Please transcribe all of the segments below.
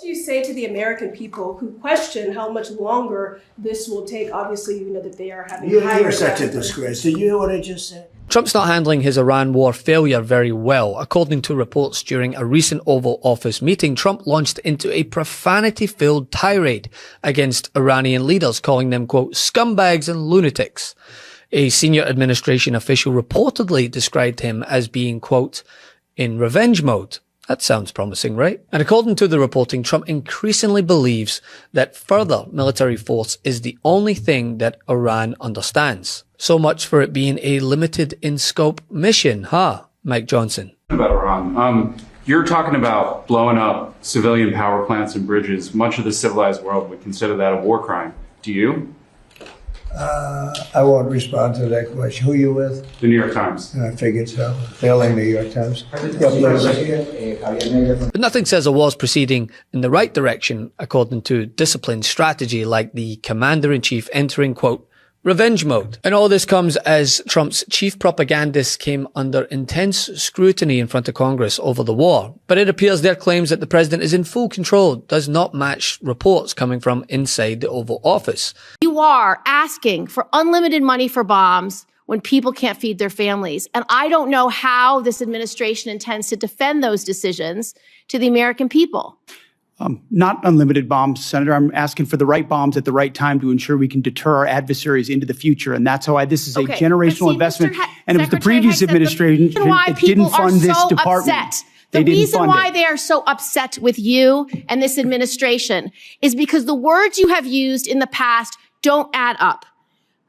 do you say to the American people who question how much longer this will take? Obviously, you know that they are having You're such a disgrace. Did you hear what I just said? Trump's not handling his Iran war failure very well. According to reports during a recent Oval Office meeting, Trump launched into a profanity-filled tirade against Iranian leaders, calling them, quote, scumbags and lunatics. A senior administration official reportedly described him as being, quote, in revenge mode. That sounds promising, right? And according to the reporting, Trump increasingly believes that further military force is the only thing that Iran understands. So much for it being a limited in scope mission, huh, Mike Johnson? About Iran. You're talking about blowing up civilian power plants and bridges. Much of the civilized world would consider that a war crime. Do you? I won't respond to that question. Who are you with? The New York Times. I figured so. Failing New York Times. But nothing says a war's proceeding in the right direction according to disciplined strategy like the commander-in-chief entering, quote, revenge mode. And all this comes as Trump's chief propagandist came under intense scrutiny in front of Congress over the war. But it appears their claims that the president is in full control does not match reports coming from inside the Oval Office. You are asking for unlimited money for bombs when people can't feed their families. And I don't know how this administration intends to defend those decisions to the American people. Not unlimited bombs, Senator. I'm asking for the right bombs at the right time to ensure we can deter our adversaries into the future. And that's how this is a generational investment. And it was the previous administration that didn't fund this department. The reason why they are so upset with you and this administration is because the words you have used in the past don't add up.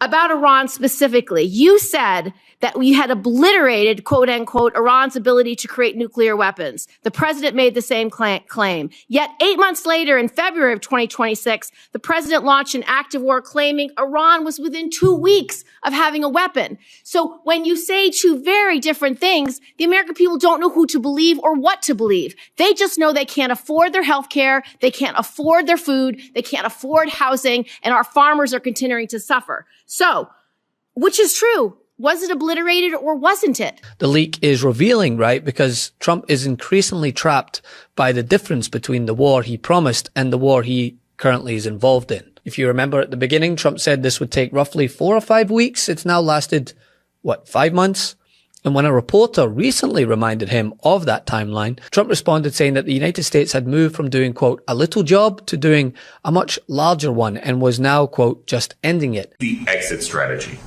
About Iran specifically, you said that we had obliterated, quote unquote, Iran's ability to create nuclear weapons. The president made the same claim. Yet 8 months later, in February of 2026, the president launched an active war claiming Iran was within 2 weeks of having a weapon. So when you say two very different things, the American people don't know who to believe or what to believe. They just know they can't afford their health care, they can't afford their food, they can't afford housing, and our farmers are continuing to suffer. So, which is true? Was it obliterated or wasn't it? The leak is revealing, right? Because Trump is increasingly trapped by the difference between the war he promised and the war he currently is involved in. If you remember at the beginning, Trump said this would take roughly 4 or 5 weeks. It's now lasted, 5 months? And when a reporter recently reminded him of that timeline, Trump responded saying that the United States had moved from doing, quote, a little job to doing a much larger one and was now, quote, just ending it. The exit strategy.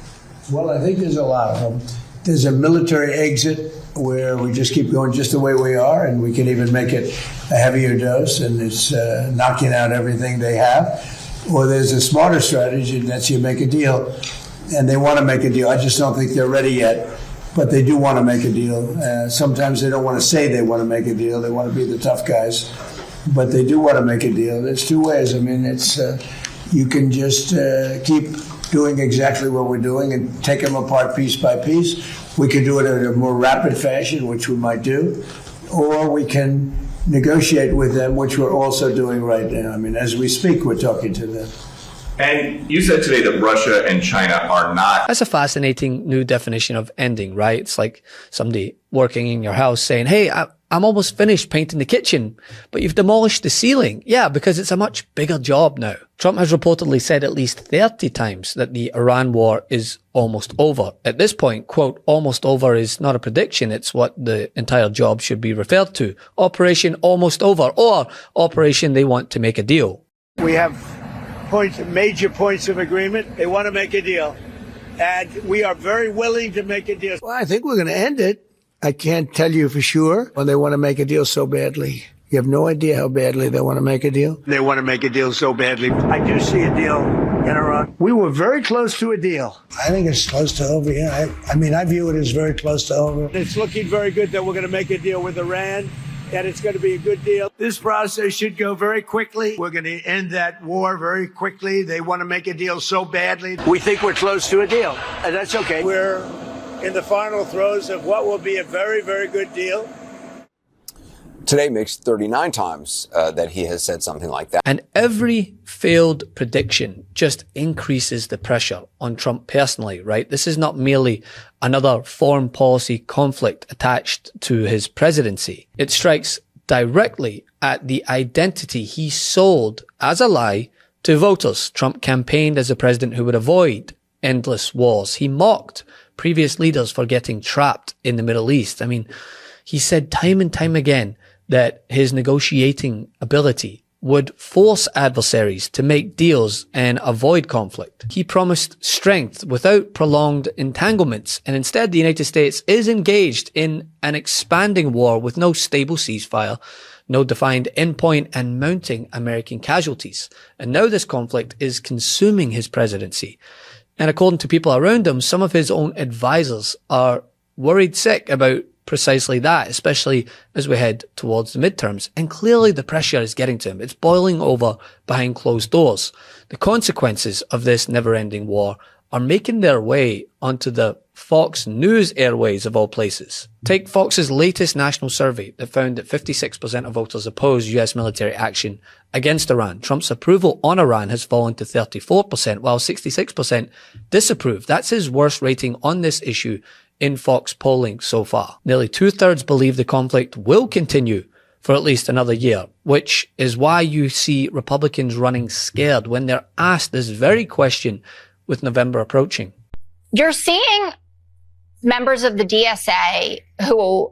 Well, I think there's a lot of them. There's a military exit where we just keep going just the way we are, and we can even make it a heavier dose, and it's knocking out everything they have. Or there's a smarter strategy, and that's you make a deal, and they want to make a deal. I just don't think they're ready yet, but they do want to make a deal. Sometimes they don't want to say they want to make a deal. They want to be the tough guys, but they do want to make a deal. There's two ways. I mean, it's you can just keep doing exactly what we're doing and take them apart piece by piece. We can do it in a more rapid fashion, which we might do, or we can negotiate with them, which we're also doing right now. I mean, as we speak, we're talking to them. And you said today that Russia and China are not. That's a fascinating new definition of ending, right? It's like somebody working in your house saying, hey, I'm almost finished painting the kitchen, but you've demolished the ceiling. Yeah, because it's a much bigger job now. Trump has reportedly said at least 30 times that the Iran war is almost over. At this point, quote, almost over is not a prediction. It's what the entire job should be referred to. Operation almost over, or Operation they want to make a deal. We have major points of agreement. They want to make a deal, and we are very willing to make a deal. Well, I think we're going to end it. I can't tell you for sure when they want to make a deal so badly. You have no idea how badly they want to make a deal. They want to make a deal so badly. I do see a deal in Iran. We were very close to a deal. I think it's close to over, yeah. I mean, I view it as very close to over. It's looking very good that we're going to make a deal with Iran, and it's going to be a good deal. This process should go very quickly. We're going to end that war very quickly. They want to make a deal so badly. We think we're close to a deal, and that's okay. We're in the final throes of what will be a very, very good deal. Today makes 39 times that he has said something like that. And every failed prediction just increases the pressure on Trump personally, right? This is not merely another foreign policy conflict attached to his presidency. It strikes directly at the identity he sold as a lie to voters. Trump campaigned as a president who would avoid endless wars. He mocked previous leaders for getting trapped in the Middle East. I mean, he said time and time again that his negotiating ability would force adversaries to make deals and avoid conflict. He promised strength without prolonged entanglements, and instead the United States is engaged in an expanding war with no stable ceasefire, no defined endpoint, and mounting American casualties. And now this conflict is consuming his presidency. And according to people around him, some of his own advisors are worried sick about precisely that, especially as we head towards the midterms. And clearly the pressure is getting to him. It's boiling over behind closed doors. The consequences of this never-ending war are making their way onto the Fox News airways of all places. Take Fox's latest national survey that found that 56% of voters oppose US military action against Iran. Trump's approval on Iran has fallen to 34%, while 66% disapprove. That's his worst rating on this issue in Fox polling so far. Nearly 2/3 believe the conflict will continue for at least another year, which is why you see Republicans running scared when they're asked this very question with November approaching. You're seeing members of the DSA who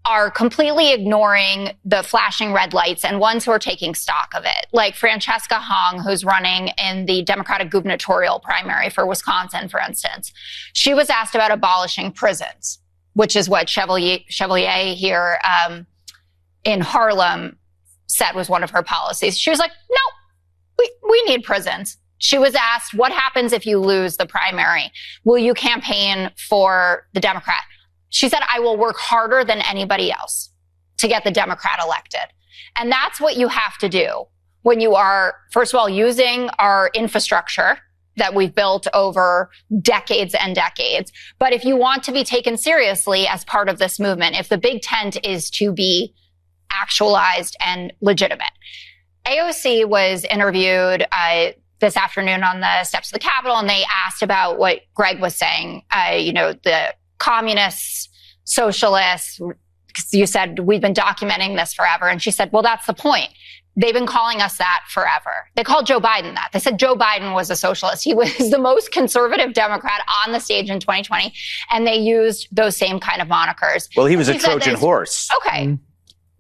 are completely ignoring the flashing red lights and ones who are taking stock of it. Like Francesca Hong, who's running in the Democratic gubernatorial primary for Wisconsin, for instance. She was asked about abolishing prisons, which is what Chevalier here in Harlem said was one of her policies. She was like, no, we need prisons. She was asked, what happens if you lose the primary? Will you campaign for the Democrat? She said, I will work harder than anybody else to get the Democrat elected. And that's what you have to do when you are, first of all, using our infrastructure that we've built over decades and decades. But if you want to be taken seriously as part of this movement, if the big tent is to be actualized and legitimate. AOC was interviewed this afternoon on the steps of the Capitol, and they asked about what Greg was saying, the communists, socialists. You said, we've been documenting this forever. And she said, well, that's the point. They've been calling us that forever. They called Joe Biden that. They said Joe Biden was a socialist. He was the most conservative Democrat on the stage in 2020. And they used those same kind of monikers. Well, he was a Trojan horse. Okay. Mm-hmm.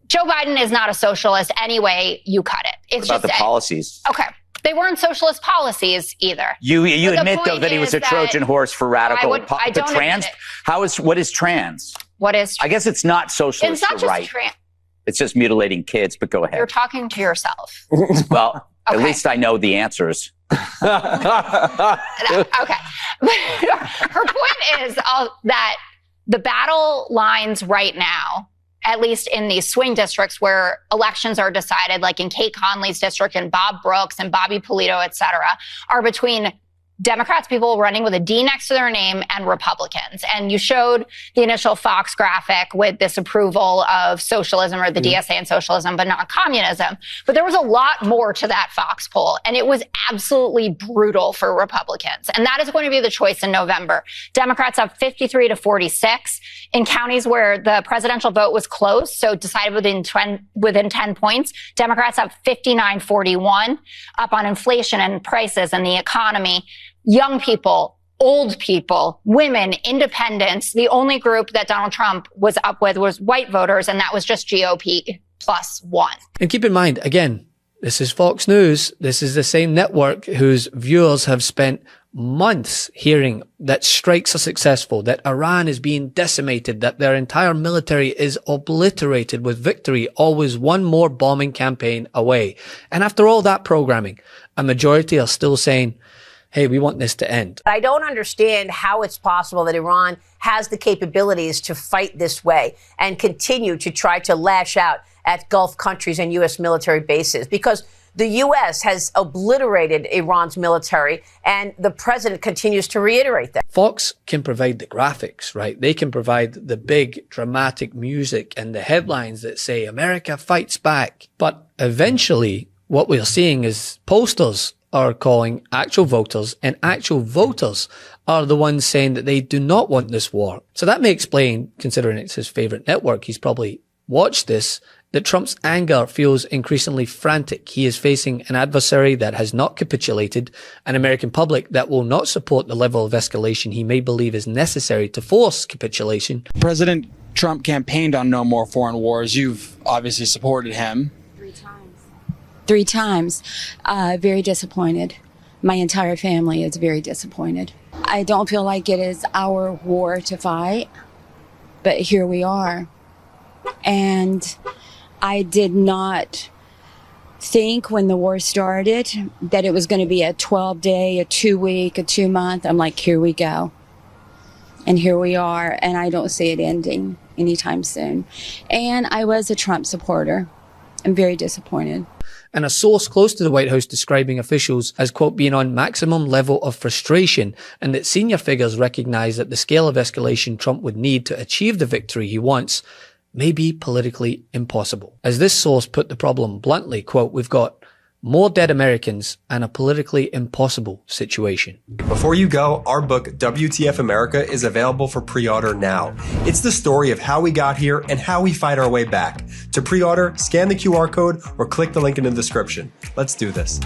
Joe Biden is not a socialist anyway. You cut it. It's what about just the policies? Okay. They weren't socialist policies either. You admit, though, that he was a Trojan horse for radical I don't trans. What is trans? What is? I guess it's not socialist. It's not just right. It's just mutilating kids. But go ahead. You're talking to yourself. Well, okay. At least I know the answers. Okay. Her point is that the battle lines right now, at least in these swing districts where elections are decided, like in Kate Conley's district and Bob Brooks and Bobby Polito, et cetera, are between Democrats, people running with a D next to their name, and Republicans. And you showed the initial Fox graphic with this approval of socialism, or the DSA and socialism, but not communism. But there was a lot more to that Fox poll, and it was absolutely brutal for Republicans. And that is going to be the choice in November. Democrats have 53 to 46 in counties where the presidential vote was close, so decided within 10 points. Democrats have 59-41, up on inflation and prices and the economy. Young people, old people, women, independents. The only group that Donald Trump was up with was white voters, and that was just GOP +1. And keep in mind, again, this is Fox News. This is the same network whose viewers have spent months hearing that strikes are successful, that Iran is being decimated, that their entire military is obliterated with victory, always one more bombing campaign away. And after all that programming, a majority are still saying, hey, we want this to end. I don't understand how it's possible that Iran has the capabilities to fight this way and continue to try to lash out at Gulf countries and U.S. military bases, because the U.S. has obliterated Iran's military, and the president continues to reiterate that. Fox can provide the graphics, right? They can provide the big dramatic music and the headlines that say America fights back. But eventually, what we're seeing is posters are calling actual voters, and actual voters are the ones saying that they do not want this war. So that may explain, considering it's his favorite network, he's probably watched this that Trump's anger feels increasingly frantic. He is facing an adversary that has not capitulated, an American public that will not support the level of escalation he may believe is necessary to force capitulation. President Trump campaigned on no more foreign wars. You've obviously supported him. 3 times. Very disappointed. My entire family is very disappointed. I don't feel like it is our war to fight, but here we are. And I did not think when the war started that it was going to be a 12-day, a 2-week, a 2-month. I'm like, here we go. And here we are, and I don't see it ending anytime soon. And I was a Trump supporter. I'm very disappointed. And a source close to the White House describing officials as, quote, being on maximum level of frustration, and that senior figures recognize that the scale of escalation Trump would need to achieve the victory he wants may be politically impossible. As this source put the problem bluntly, quote, we've got more dead Americans and a politically impossible situation. Before you go, our book, WTF America, is available for pre-order now. It's the story of how we got here and how we fight our way back. To pre-order, scan the QR code or click the link in the description. Let's do this.